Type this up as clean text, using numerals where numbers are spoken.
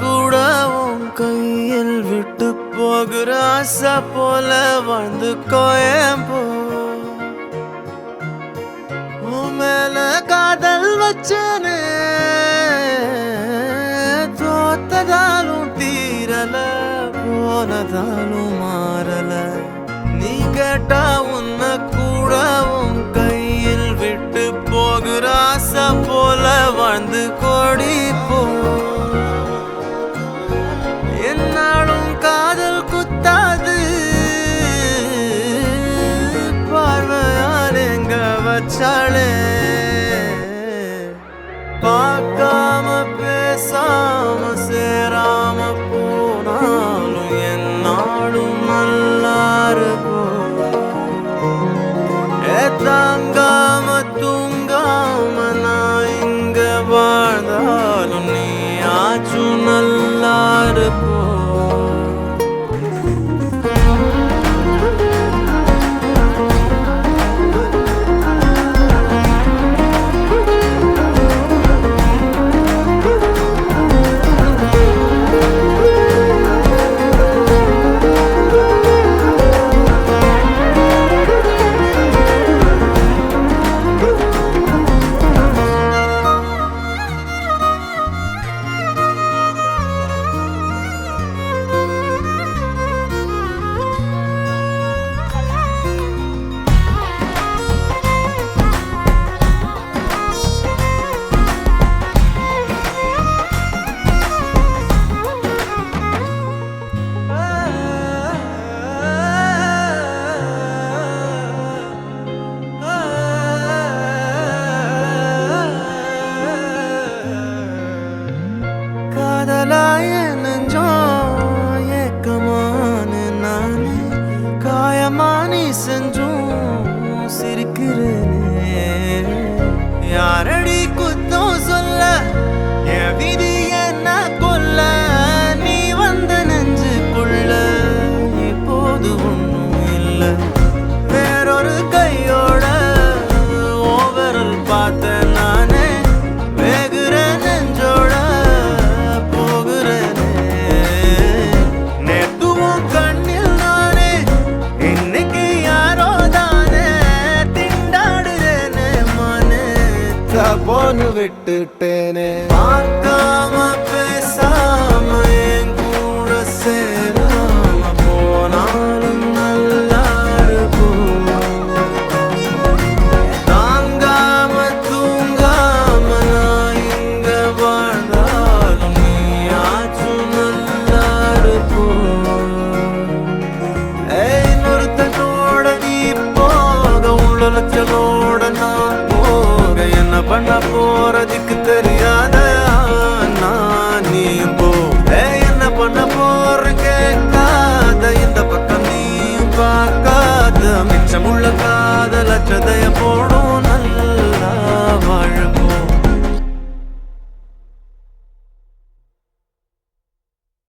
கூட உன் கையில் விட்டு போகிற ஆசை போல வாழ்ந்து கோயம்போ உன் மேல காதல் வச்சனே தோத்ததாலும் தீரல போனதாலும் மாறல நீ கேட்டா உன்னை கூட உன் கையில் விட்டு போகிற ஆசை போல வாழ்ந்து கோடி போ என்னாலும் காதல் குத்தாது பார்வையால் எங்க வச்சாளே பார்க்காம பேசாம சேராம போனாலும் என்னாலும் நல்லா இருப்போம் தாங்காம தூங்காம நான் இங்க வாழ்ந்தாலும் நீ ஆச்சும் நல்லா இருப்போ காதலாய நெஞ்சோம் ஏக்கமான நானே காயமானி செஞ்சும் சிரிக்கிறேனே யாரடி குத்தம் சொல்ல என் விதி என்ன கொல்ல நீ வந்த நெஞ்சுக்குள்ள இப்போது ஒன்றும் இல்லை வேறொரு கையோட ஓவரல் பார்த்த நானே வேகுற நெஞ்சோட போன்னு விட்டுட்டேனே பார்க்காம பேசாம என் கூட சேராம போனாலும் நல்லா இருக்கும் தாங்காம தூங்காம நான் இங்க வாழ்ந்தாலும் நீ ஆச்சும் நல்லா இருக்கும் இன்னொருத்தனோட நீ போக உள்ளச்சலோட நான் என்ன பண்ண போறதுக்கு தெரியாத நான் நீயும் போ என்ன பண்ண போற கேட்காத இந்த பக்கம் நீயும் பார்க்காத மிச்சமுள்ள காதல் அச்சதைய போடும்